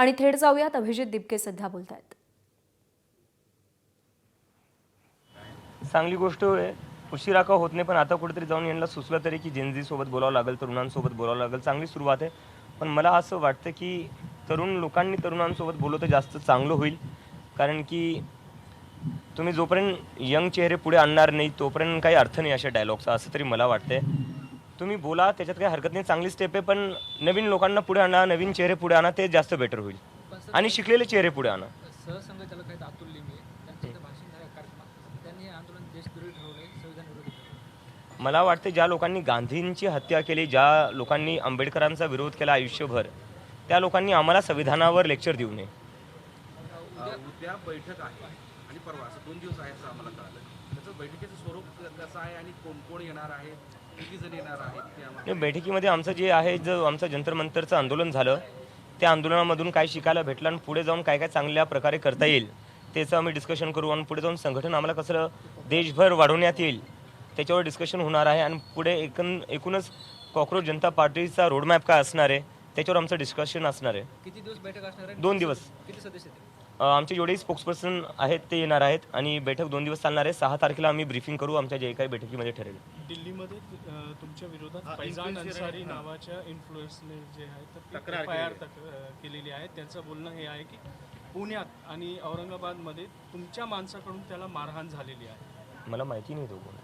आणि थेट जाऊयात, अभिजित दिपके सध्या बोलतायत. चांगली गोष्ट आहे. उशिरा का होत नाही, पण आता कुठेतरी जाऊन यांना सुचलं तरी की जेनझी सोबत बोलावं लागेल, तरुणांसोबत बोलावं लागेल. चांगली सुरुवात आहे. पण मला असं वाटतं की तरुण लोकांनी तरुणांसोबत बोललं तर जास्त चांगलं होईल. कारण की तुम्ही जोपर्यंत यंग चेहरे पुढे आणणार नाही तोपर्यंत काही अर्थ नाही अशा डायलॉगचा, असं तरी मला वाटतंय. तुम्ही बोला, त्याच्यात काही हरकत नाही, चांगली स्टेप आहे. पण नवीन लोकांना पुढे आणा, नवीन चेहरे पुढे आणा, ते जास्त बेटर होईल. आणि शिकलेले चेहरे पुढे आणा. सहसंघचालक आहेत अतुल लिमे, त्यांचं भाषण झालं कार्यक्रमात. त्यांनी हे आंदोलन देशविरोधी ठरवले, संविधान विरोधी ठरवले. मला वाटतं ज्या लोकांनी गांधींची हत्या केली, ज्या लोकांनी आंबेडकरांचा विरोध केला आयुष्यभर, त्या लोकांनी आम्हाला संविधानावर लेक्चर देऊ नये. उद्या बैठक आहे आणि परवा असं 2 दिवस आहेत असं आम्हाला कळालं. त्याचं बैठकीचं स्वरूप कसं आहे आणि कोण कोण येणार आहे, किती जण येणार आहेत ते आम्हाला. बैठकीमध्ये आमचं जे आहे, जो आमचं जंतर मंतरचं आंदोलन झालं, त्या आंदोलनामधून काय शिकायला भेटलं आणि पुढे जाऊन काय काय चांगल्या प्रकारे करता येईल त्याचं आम्ही डिस्कशन करू. आणि पुढे जाऊन संघटन आम्हाला कसं देशभर वाढवण्यात येईल त्याच्यावर डिस्कशन होणार आहे. आणि पुढे एकूणच कॉक्रोच जनता पार्टीचा रोडमॅप काय असणार आहे त्याच्यावर आमचं डिस्कशन असणार आहे. किती दिवस बैठक असणार आहे? 2 दिवस. किती सदस्य आहेत? आमचे जेवढेही स्पोक्सपर्सन आहेत ते येणार आहेत आणि बैठक 2 दिवस चालणार आहे. 6 तारखेला आम्ही ब्रीफिंग करू आमच्या जे काही बैठकीमध्ये ठरेल. दिल्लीमध्ये तुमच्या विरोधात फैजान अन्सारी नावाच्या इन्फ्लुएन्सने जे आहे तर तक्रार FIR केलेली आहे. त्यांचं बोलणं हे आहे की पुण्यात आणि औरंगाबादमध्ये तुमच्या माणसाकडून त्याला मारहाण झालेली आहे. मला माहिती नाही तो कोण,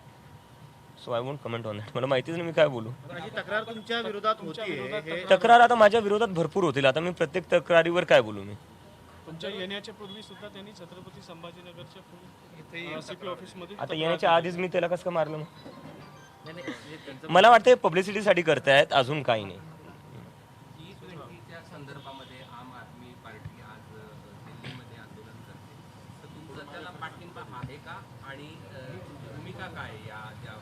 so I won't comment on that. मला माहितीच नाही, मी काय बोलू. ही तक्रार तुमच्या विरोधात होती. तक्रार आता माझ्या विरोधात भरपूर होतील. आता मी प्रत्येक तक्रारीवर काय बोलू मी. तुमच्या येण्याच्या पूर्वी सुद्धा त्यांनी छत्रपती संभाजीनगरच्या CP ऑफिसमध्ये आता येण्याच्या आधीच मी त्याला कसं काय मारलं मग? मला वाटतं पब्लिसिटीसाठी करतायत, अजून काही नाही. G20च्या संदर्भामध्ये आम आदमी पार्टी आज दिल्लीमध्ये आंदोलन करते, तर तुमचा त्याला पाठिंबा आहे का आणि भूमिका काय या ज्या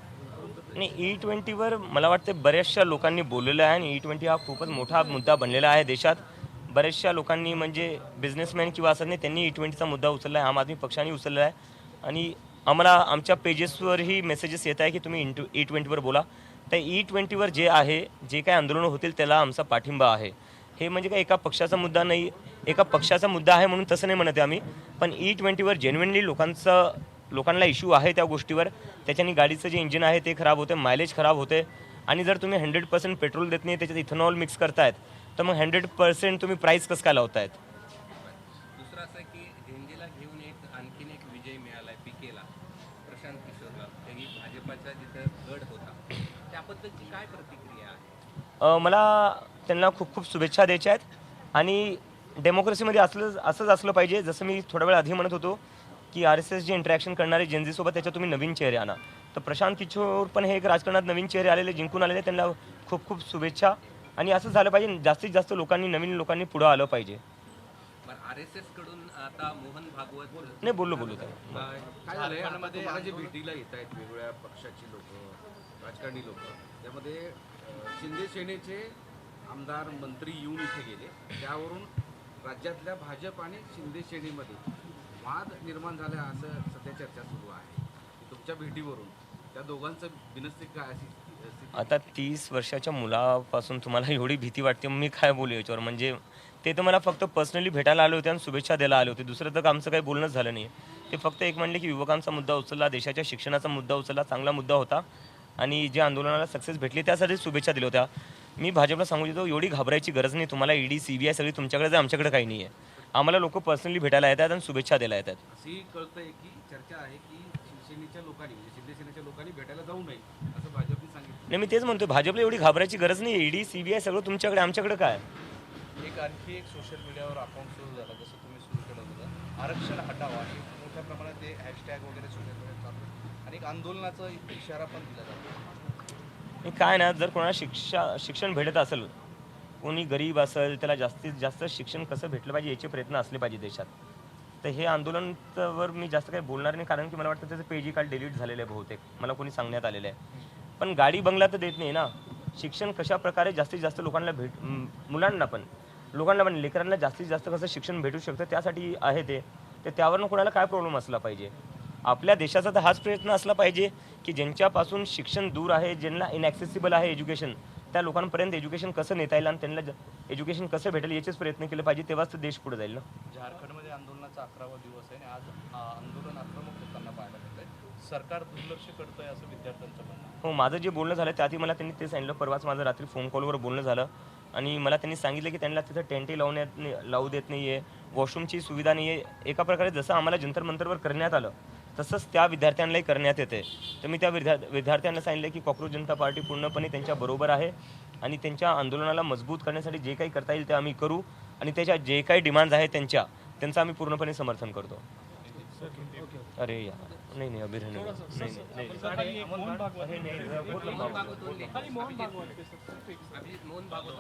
नाही, E20वर मला वाटतं बऱ्याचशा लोकांनी बोललेलं आहे आणि E20 हा खूपच मोठा मुद्दा बनलेला आहे देशात. बऱ्याचशा लोकांनी म्हणजे बिझनेसमॅन किंवा असं नाही, त्यांनी E20चा मुद्दा उचलला आहे, आम आदमी पक्षाने उचलला आहे. आणि आम्हाला आमच्या पेजेसवरही मेसेजेस येत आहे की तुम्ही E20वर बोला. तर E20वर जे आहे, जे काही आंदोलनं होतील त्याला आमचा पाठिंबा आहे. हे म्हणजे काय एका पक्षाचा मुद्दा नाही, एका पक्षाचा मुद्दा आहे म्हणून तसं नाही म्हणत आहे आम्ही. पण E20वर जेन्युइनली लोकांना इश्यू आहे त्या गोष्टीवर. त्याच्याने गाडीचं जे इंजिन आहे ते खराब होते, मायलेज खराब होते. आणि जर तुम्ही 100% पेट्रोल देत नाही, त्याच्यात इथेनॉल मिक्स करतायत, तर मग 100% तुम्ही प्राईस कसं काय लावतायत. दुसरं असं की झेंडीला घेऊन आणखीन एक विजय मिळाला आहे पीकेला, प्रशांत किशोरला. त्यांनी भाजपाचा जिथं गड होता त्याबद्दलची काय प्रतिक्रिया आहे? मला त्यांना खूप खूप शुभेच्छा द्यायच्या आहेत. आणि डेमोक्रेसीमध्ये असंच असलं पाहिजे. जसं मी थोडा वेळ आधी म्हणत होतो की RSS जे इंटरॅक्शन करणारे जेनझीसोबत त्याच्यात तुम्ही नवीन चेहरे आणा. तर प्रशांत किशोर पण हे एक राजकारणात नवीन चेहरे आलेले, जिंकून आलेले, त्यांना खूप खूप शुभेच्छा. आणि असं झालं पाहिजे, जास्तीत जास्त लोकांनी, नवीन लोकांनी पुढं आलं पाहिजे. RSS कडून आता मोहन भागवत नाही बोललो त्या. काय झालंय, आता तुम्हाला जे भेटीला येत आहेत वेगवेगळ्या पक्षाची लोक, राजकारणी लोक, त्यामध्ये शिंदे सेनेचे आमदार मंत्री येऊन इथे गेले. त्यावरून राज्यातल्या भाजप आणि शिंदे सेनेमध्ये वाद निर्माण झाला असं सध्या चर्चा सुरू आहे. तुमच्या भेटीवरून त्या दोघांचं बिनस्तिक काय अशी स्थिती? आता 30 वर्षाच्या मुलापासून तुम्हाला एवढी भीती वाटते, मी काय बोलू याच्यावर. म्हणजे ते तर मला फक्त पर्सनली भेटायला आले होते आणि शुभेच्छा द्यायला आले होते. दुसरं तर आमचं काही बोलणंच झालं नाही. ते फक्त एक म्हणले की युवकांचा मुद्दा उचलला, देशाच्या शिक्षणाचा मुद्दा उचलला, चांगला मुद्दा होता आणि जे आंदोलनाला सक्सेस भेटली त्यासाठी शुभेच्छा दिल्या होत्या. मी भाजपला सांगू इच्छितो, एवडी घाबरायची गरज नाही. तुम्हाला ED CBI सगळी तुमच्याकडे आहे, आमच्याकडे काही नाही आहे. आम्हाला लोक पर्सनली भेटायला येतात आणि शुभेच्छा द्यायला येतात. अशी कळतंय की चर्चा आहे की शिवसेनेच्या लोकांनी, म्हणजे शिंदे सेनेच्या लोकांनी भेटायला जाऊ नये असं भाजपने सांगितलं. नाही, मी तेच म्हणतो, भाजपला एवढी घाबरायची गरज नाही. ED CBI सगळं तुमच्याकडे, आमच्याकडे काय. आणखी एक सोशल मीडियावर अकाउंट सुरू झालं, जसं तुम्ही सुरू केलं होतं, आरक्षण हटावा, आणि मोठ्या प्रमाणात ते हॅशटॅग वगैरे सोशल मीडियावर चालू, आणि एक आंदोलनाचा इशारा पण दिला जातो. काय ना, जर कोणाला शिक्षण भेटत असेल, कोणी गरीब असेल, त्याला जास्तीत जास्त शिक्षण कसं भेटलं पाहिजे याचे प्रयत्न असले पाहिजे देशात. तर हे आंदोलनावर मी जास्त काही बोलणार नाही, कारण की मला वाटतं त्याचं पेजही काल डिलीट झालेलं आहे बहुतेक, मला कोणी सांगण्यात आलेलं आहे. पण गाडी बंगला तर देत नाही ना. शिक्षण कशा प्रकारे जास्तीत जास्त लोकांना मुलांना पण, लोकांना पण, लेकरांना जास्तीत जास्त कसं शिक्षण भेटू शकतं त्यासाठी आहे ते. तर त्यावरनं कोणाला काय प्रॉब्लेम असला पाहिजे. आपल्या देशाचा तर हाच प्रयत्न असला पाहिजे की ज्यांच्यापासून शिक्षण दूर आहे, ज्यांना इनॲक्सेसिबल आहे एज्युकेशन, त्या लोकांपर्यंत एज्युकेशन कसं नेता येईल आणि त्यांना एज्युकेशन कसं भेटेल याचेच प्रयत्न केले पाहिजे, तेव्हाच तर देश पुढे जाईल ना. झारखंडमध्ये आंदोलनाचा 11वा दिवस आहे आणि आज आंदोलन आक्रमक होताना पाहायला मिळतंय. सरकार दुर्लक्ष करतंय असं विद्यार्थ्यांचं म्हणणं आहे. हो, माझं जे बोलणं झालं त्यातही मला त्यांनी ते सांगितलं. परवाच माझं रात्री फोन कॉलवर बोलणं झालं आणि मला त्यांनी सांगितलं की त्यांना तिथं टेंटही लावू देत नाही आहे, वॉशरूमची सुविधा नाही आहे. एका प्रकारे जसं आम्हाला जंतर मंतरवर करण्यात आलं तसंच त्या विद्यार्थ्यांनाही करण्यात येते. तर मी त्या विद्यार्थ्यांना सांगितलं की कॉकरोच जनता पार्टी पूर्णपणे त्यांच्याबरोबर आहे आणि त्यांच्या आंदोलनाला मजबूत करण्यासाठी जे काही करता येईल ते आम्ही करू आणि त्याच्या जे काही डिमांड्स आहेत त्यांचं आम्ही पूर्णपणे समर्थन करतो. अरे यार, नहीं अभी रहने दो. नहीं. खाली एक मोहन भागवत अरे नहीं, बहुत लंबा होगा. खाली मोहन भागवत के सब अभी मोहन भागवत